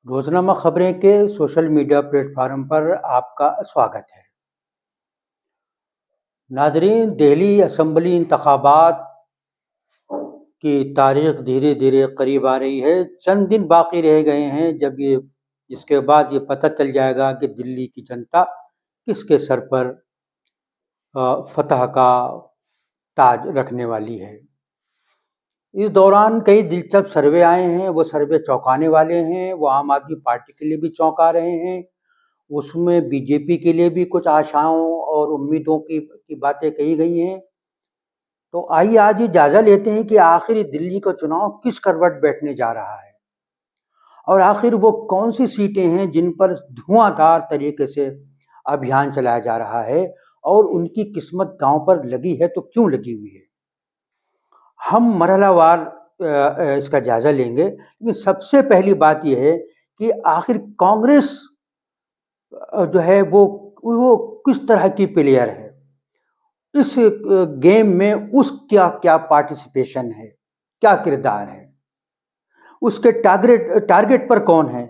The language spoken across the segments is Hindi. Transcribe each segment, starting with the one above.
रोज़नामा खबरें के सोशल मीडिया प्लेटफ़ॉर्म पर आपका स्वागत है। नाज़रीन, दिल्ली असेंबली इंतख़ाबात की तारीख़ धीरे-धीरे करीब आ रही है। चंद दिन बाकी रह गए हैं जब इसके बाद ये पता चल जाएगा कि दिल्ली की जनता किसके सर पर फ़तह का ताज रखने वाली है। इस दौरान कई दिलचस्प सर्वे आए हैं, वो सर्वे चौंकाने वाले हैं, वो आम आदमी पार्टी के लिए भी चौंका रहे हैं। उसमें बीजेपी के लिए भी कुछ आशाओं और उम्मीदों की बातें कही गई हैं। तो आइए आज ये जायज़ा लेते हैं कि आखिर दिल्ली का चुनाव किस करवट बैठने जा रहा है और आखिर वो कौन-सी सीटें हैं जिन पर धुआंधार तरीके से अभियान चलाया जा रहा है और उनकी किस्मत दाँव पर लगी है तो क्यों लगी हुई है। हम मरहलावार इसका जायज़ा लेंगे, लेकिन सबसे पहली बात ये है कि आखिर कांग्रेस जो है वो किस तरह की प्लेयर है। इस गेम में उसका क्या पार्टिसिपेशन है, क्या किरदार है, उसके टारगेट पर कौन है?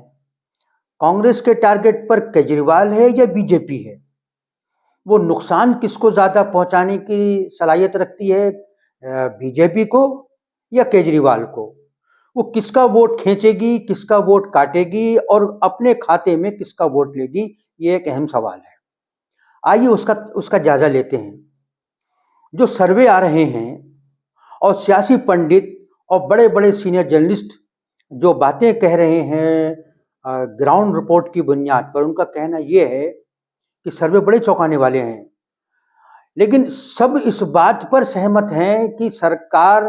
कांग्रेस के टारगेट पर केजरीवाल है या बीजेपी है? वो नुकसान किसको ज़्यादा पहुंचाने की सलाहियत रखती है, बीजेपी को या केजरीवाल को? वो किसका वोट खींचेगी, किसका वोट काटेगी और अपने खाते में किसका वोट लेगी, ये एक अहम सवाल है। आइए उसका उसका जायज़ा लेते हैं। जो सर्वे आ रहे हैं और सियासी पंडित और बड़े-बड़े सीनियर जर्नलिस्ट जो बातें कह रहे हैं ग्राउंड रिपोर्ट की बुनियाद पर, उनका कहना ये है कि सर्वे बड़े चौंकाने वाले हैं। लेकिन सब इस बात पर सहमत हैं कि सरकार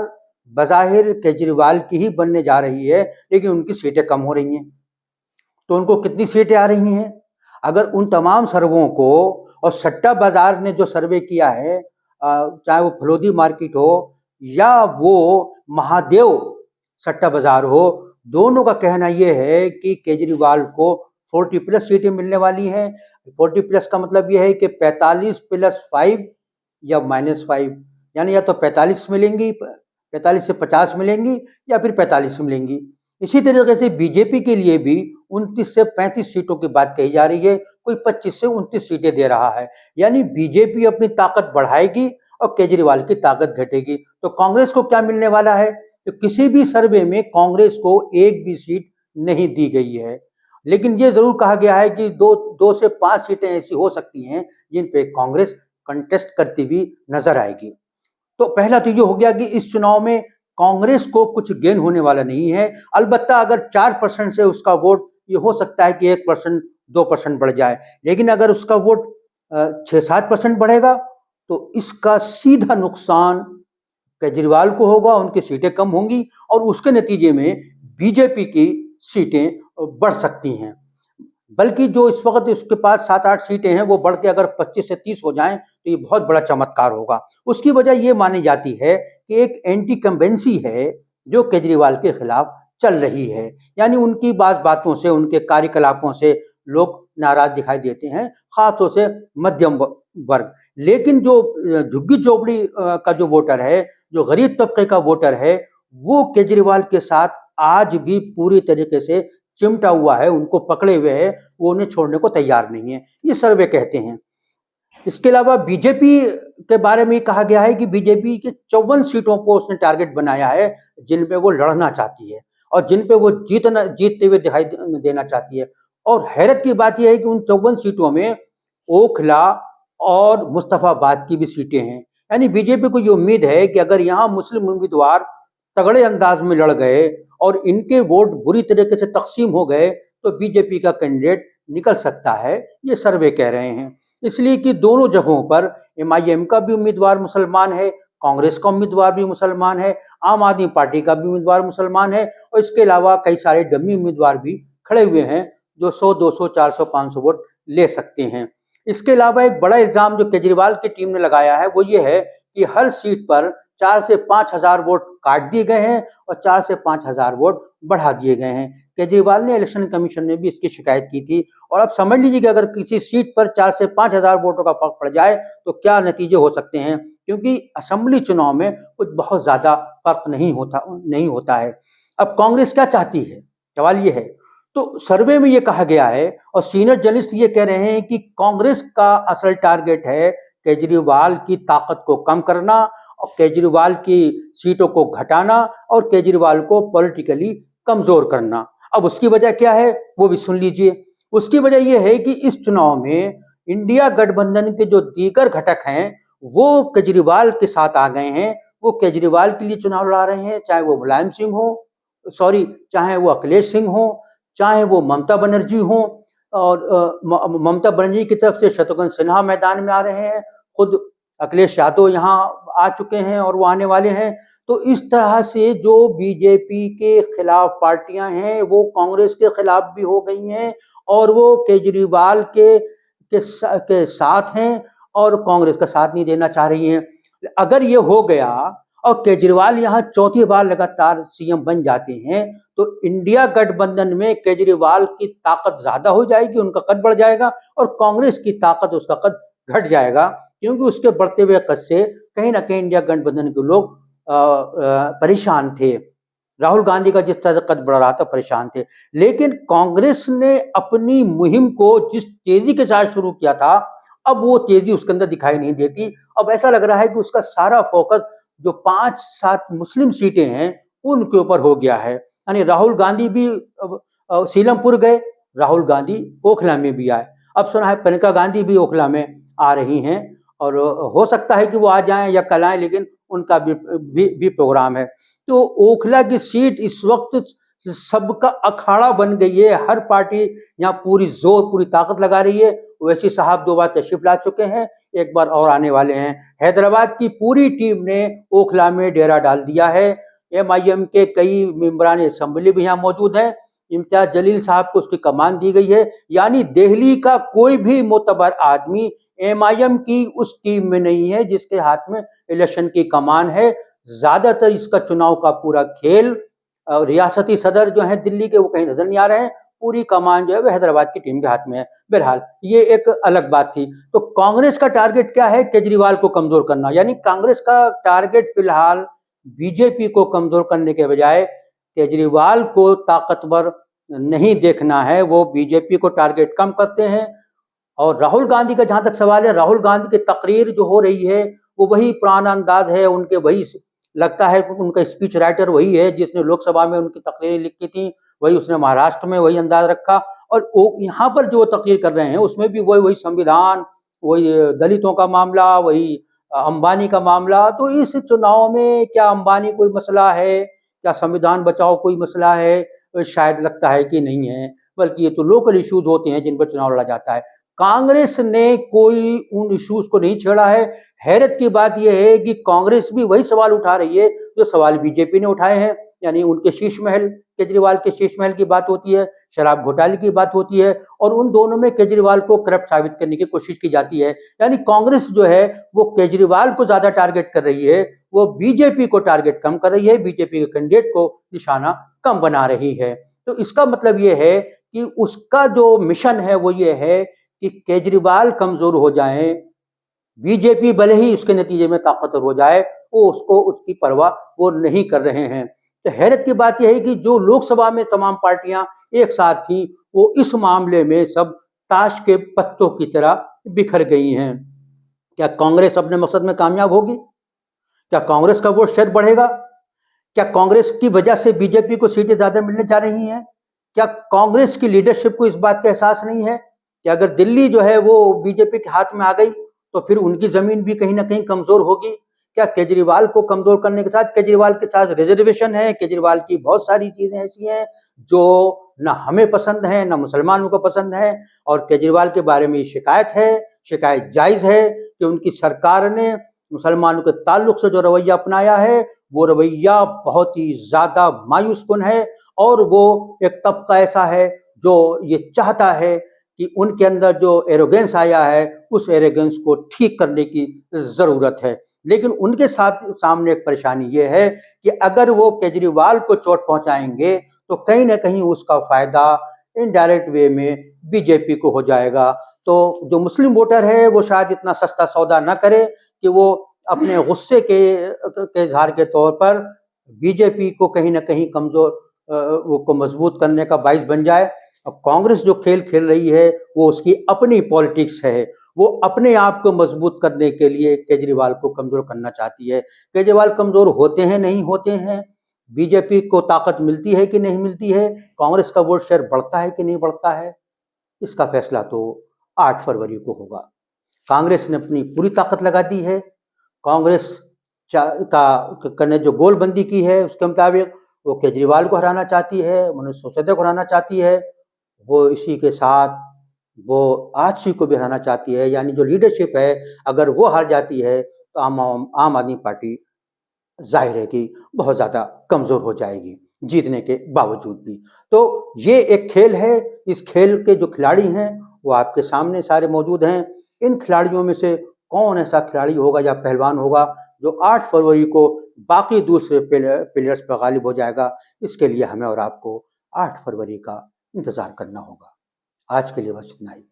बज़ाहिर केजरीवाल की ही बनने जा रही है, लेकिन उनकी सीटें कम हो रही हैं। तो उनको कितनी सीटें आ रही हैं? अगर उन तमाम सर्वों को और सट्टा बाज़ार ने जो सर्वे किया है, चाहे वो फलोदी मार्केट हो या वो महादेव सट्टा बाज़ार हो, दोनों का कहना ये है कि केजरीवाल को 40 प्लस सीटें मिलने वाली हैं। 40 प्लस का मतलब ये है कि 45 प्लस 5 या -5, यानी या तो 45 मिलेंगी, 45 से 50 मिलेंगी या फिर 45 मिलेंगी। इसी तरीके से बीजेपी के लिए भी 29 से 35 सीटों की बात कही जा रही है, कोई 25 से 29 सीटें दे रहा है। यानी बीजेपी अपनी ताकत बढ़ाएगी और केजरीवाल की ताकत घटेगी। तो कांग्रेस को क्या मिलने वाला है? तो किसी भी सर्वे में कांग्रेस को एक भी सीट नहीं दी गई है, लेकिन ये जरूर कहा गया है कि दो से 5 सीटें ऐसी हो सकती हैं जिन पे कांग्रेस कंटेस्ट करती हुई नजर आएगी। तो पहला तो ये हो गया कि इस चुनाव में कांग्रेस को कुछ गेन होने वाला नहीं है। अलबत्ता अगर 4% से उसका वोट, ये हो सकता है कि 1% 2% बढ़ जाए, लेकिन अगर उसका वोट 6-7% बढ़ेगा तो इसका सीधा नुकसान केजरीवाल को होगा, उनकी सीटें कम होंगी और उसके नतीजे में बीजेपी की सीटें बढ़ सकती हैं। बल्कि जो इस वक्त उसके पास 7-8 सीटें हैं, वो बढ़ के अगर 25 से 30 हो जाएं तो ये बहुत बड़ा चमत्कार होगा। उसकी वजह ये मानी जाती है कि एक एंटी कंबेंसी है जो केजरीवाल के खिलाफ चल रही है, यानी उनकी बातों से, उनके कार्यकलापों से लोग नाराज दिखाई देते हैं, खासतौर से मध्यम वर्ग। लेकिन जो झुग्गी झोपड़ी का जो वोटर है, जो गरीब तबके का वोटर है, वो केजरीवाल के साथ आज भी पूरी तरीके से चिमटा हुआ है, उनको पकड़े हुए है, वो उन्हें छोड़ने को तैयार नहीं है, ये सर्वे कहते हैं। इसके अलावा बीजेपी के बारे में कहा गया है कि बीजेपी के 54 सीटों को उसने टारगेट बनाया है जिन पे वो लड़ना चाहती है और जिन पे वो जीतते हुए दिखाई देना चाहती है। और हैरत की बात यह है कि उन 54 सीटों में ओखला और मुस्तफाबाद की भी सीटें हैं। यानी बीजेपी को ये उम्मीद है कि अगर यहाँ मुस्लिम उम्मीदवार तगड़े अंदाज में लड़ गए और इनके वोट बुरी तरीके से तकसीम हो गए तो बीजेपी का कैंडिडेट निकल सकता है, ये सर्वे कह रहे हैं। इसलिए कि दोनों जगहों पर एमआईएम का भी उम्मीदवार मुसलमान है, कांग्रेस का उम्मीदवार भी मुसलमान है, आम आदमी पार्टी का भी उम्मीदवार मुसलमान है और इसके अलावा कई सारे डमी उम्मीदवार भी खड़े हुए हैं जो 100, 200, 400, 500 वोट ले सकते हैं। इसके अलावा एक बड़ा इल्जाम जो केजरीवाल की टीम ने लगाया है वो ये है कि हर सीट पर 4 से 5,000 वोट काट दिए गए हैं और 4 से 5,000 वोट बढ़ा दिए गए हैं। केजरीवाल ने इलेक्शन कमीशन में भी इसकी शिकायत की थी और अब समझ लीजिए कि अगर किसी सीट पर 4 से 5,000 वोटों का फर्क पड़ जाए तो क्या नतीजे हो सकते हैं, क्योंकि असेंबली चुनाव में कुछ बहुत ज्यादा फर्क नहीं होता है। अब कांग्रेस क्या चाहती है, सवाल ये है। तो सर्वे में ये कहा गया है और सीनियर जर्नलिस्ट ये कह रहे हैं कि कांग्रेस का असल टारगेट है केजरीवाल की ताकत को कम करना और केजरीवाल की सीटों को घटाना और केजरीवाल को पॉलिटिकली कमजोर करना। अब उसकी वजह क्या है वो भी सुन लीजिए। उसकी वजह यह है कि इस चुनाव में इंडिया गठबंधन के जो दीगर घटक हैं वो केजरीवाल के साथ आ गए हैं। वो केजरीवाल के लिए चुनाव लड़ा रहे हैं, चाहे वो मुलायम सिंह हो, सॉरी, चाहे वो अखिलेश सिंह हो, चाहे वो ममता बनर्जी हो। और ममता बनर्जी की तरफ से शत्रुघ्न सिन्हा मैदान में आ रहे हैं, खुद अखिलेश यादव यहाँ आ चुके हैं और वो आने वाले हैं। तो इस तरह से जो बीजेपी के खिलाफ पार्टियां हैं वो कांग्रेस के खिलाफ भी हो गई हैं और वो केजरीवाल के साथ हैं और कांग्रेस का साथ नहीं देना चाह रही हैं। अगर ये हो गया और केजरीवाल यहाँ चौथी बार लगातार सीएम बन जाते हैं तो इंडिया गठबंधन में केजरीवाल की ताकत ज्यादा हो जाएगी, उनका कद बढ़ जाएगा और कांग्रेस की ताकत, उसका कद घट जाएगा, क्योंकि उसके बढ़ते हुए कद से कहीं ना कहीं इंडिया गठबंधन के लोग परेशान थे। राहुल गांधी का जिस तरह कद बढ़ रहा था परेशान थे। लेकिन कांग्रेस ने अपनी मुहिम को जिस तेजी के साथ शुरू किया था अब वो तेजी उसके अंदर दिखाई नहीं देती। अब ऐसा लग रहा है कि उसका सारा फोकस जो 5-7 मुस्लिम सीटें हैं उनके ऊपर हो गया है। यानी राहुल गांधी भी सीलमपुर गए, राहुल गांधी ओखला में भी आए, अब सुना है प्रियंका गांधी भी ओखला में आ रही हैं और हो सकता है कि वो आ जाएं या कल आएं, लेकिन उनका भी प्रोग्राम है। तो ओखला की सीट इस वक्त सबका अखाड़ा बन गई है, हर पार्टी यहाँ पूरी ताकत लगा रही है। ओवैसी साहब 2 बार तशरीफ ला चुके हैं, एक बार और आने वाले हैं। हैदराबाद की पूरी टीम ने ओखला में डेरा डाल दिया है। एमआईएम के कई मेंबरान असेंबली भी यहाँ मौजूद हैं। इम्तियाज जलील साहब को उसकी कमान दी गई है। यानी दिल्ली का कोई भी मोतबर आदमी एमआईएम की उस टीम में नहीं है जिसके हाथ में इलेक्शन की कमान है। ज्यादातर इसका चुनाव का पूरा खेल रियासती सदर जो है दिल्ली के वो कहीं नजर नहीं आ रहे हैं, पूरी कमान जो है वो हैदराबाद की टीम के हाथ में है। बहरहाल ये एक अलग बात थी। तो कांग्रेस का टारगेट क्या है? केजरीवाल को कमजोर करना। यानी कांग्रेस का टारगेट फिलहाल बीजेपी को कमजोर करने के बजाय केजरीवाल को ताकतवर नहीं देखना है, वो बीजेपी को टारगेट कम करते हैं। और राहुल गांधी का जहां तक सवाल है, राहुल गांधी की तकरीर जो हो रही है वो वही पुराना अंदाज है, उनके वही लगता है उनका स्पीच राइटर वही है जिसने लोकसभा में उनकी तकरीर लिखी थी, वही उसने महाराष्ट्र में वही अंदाज रखा। और यहाँ पर जो तकरीर कर रहे हैं उसमें भी वही संविधान, वही दलितों का मामला, वही अंबानी का मामला। तो इस चुनाव में क्या अंबानी कोई मसला है, क्या संविधान बचाओ कोई मसला है? शायद लगता है कि नहीं है, बल्कि ये तो लोकल इश्यूज होते हैं जिन पर चुनाव लड़ा जाता है। कांग्रेस ने कोई उन इश्यूज को नहीं छेड़ा है। हैरत की बात यह है कि कांग्रेस भी वही सवाल उठा रही है जो सवाल बीजेपी ने उठाए हैं। यानी उनके शीश महल, केजरीवाल के शीश महल की बात होती है, शराब घोटाले की बात होती है और उन दोनों में केजरीवाल को करप्ट साबित करने की कोशिश की जाती है। यानी कांग्रेस जो है वो केजरीवाल को ज्यादा टारगेट कर रही है, वो बीजेपी को टारगेट कम कर रही है, बीजेपी के कैंडिडेट को निशाना कम बना रही है। तो इसका मतलब ये है कि उसका जो मिशन है वो ये है कि केजरीवाल कमजोर हो जाए, बीजेपी भले ही उसके नतीजे में ताकतवर हो जाए, वो उसको उसकी परवाह वो नहीं कर रहे हैं। तो हैरत की बात यह है कि जो लोकसभा में तमाम पार्टियां एक साथ थी वो इस मामले में सब ताश के पत्तों की तरह बिखर गई हैं। क्या कांग्रेस अपने मकसद में कामयाब होगी? क्या कांग्रेस का वोट शेयर बढ़ेगा? क्या कांग्रेस की वजह से बीजेपी को सीटें ज्यादा मिलने जा रही हैं? क्या कांग्रेस की लीडरशिप को इस बात का एहसास नहीं है कि अगर दिल्ली जो है वो बीजेपी के हाथ में आ गई तो फिर उनकी जमीन भी कहीं ना कहीं कमजोर होगी? क्या केजरीवाल को कमजोर करने के साथ, केजरीवाल के साथ रिजर्वेशन है, केजरीवाल की बहुत सारी चीजें ऐसी हैं जो ना हमें पसंद है ना मुसलमानों को पसंद है। और केजरीवाल के बारे में शिकायत है, शिकायत जायज है कि उनकी सरकार ने मुसलमानों के ताल्लुक से जो रवैया अपनाया है वो रवैया बहुत ही ज्यादा मायूसकुन है। और वो एक तबका ऐसा है जो ये चाहता है कि उनके अंदर जो एरोगेंस आया है उस एरोगेंस को ठीक करने की जरूरत है। लेकिन उनके साथ सामने एक परेशानी ये है कि अगर वो केजरीवाल को चोट पहुंचाएंगे तो कहीं ना कहीं उसका फायदा इनडायरेक्ट वे में बीजेपी को हो जाएगा। तो जो मुस्लिम वोटर है वो शायद इतना सस्ता सौदा न करे कि वो अपने गुस्से के इजहार के तौर पर बीजेपी को कहीं ना कहीं कमजोर वो को मजबूत करने का बाइस बन जाए। अब कांग्रेस जो खेल खेल रही है वो उसकी अपनी पॉलिटिक्स है। वो अपने आप को मजबूत करने के लिए केजरीवाल को कमजोर करना चाहती है। केजरीवाल कमजोर होते हैं, नहीं होते हैं, बीजेपी को ताकत मिलती है कि नहीं मिलती है, कांग्रेस का वोट शेयर बढ़ता है कि नहीं बढ़ता है, इसका फैसला तो 8 फरवरी को होगा। कांग्रेस ने अपनी पूरी ताकत लगा दी है। कांग्रेस ने जो गोलबंदी की है उसके मुताबिक वो केजरीवाल को हराना चाहती है, मनोज सिसोदिया को हराना चाहती है। वो इसी के साथ वो आजसी को भी हराना चाहती है। यानी जो लीडरशिप है, अगर वो हार जाती है तो आम आदमी पार्टी जाहिर है कि बहुत ज़्यादा कमज़ोर हो जाएगी, जीतने के बावजूद भी। तो ये एक खेल है, इस खेल के जो खिलाड़ी हैं, वो आपके सामने सारे मौजूद हैं। इन खिलाड़ियों में से कौन ऐसा खिलाड़ी होगा या पहलवान होगा, जो 8 फरवरी को बाकी दूसरे प्लेयर्स पर गालिब हो जाएगा, इसके लिए हमें और आपको 8 फरवरी का इंतज़ार करना होगा। आज के लिए बस इतना ही।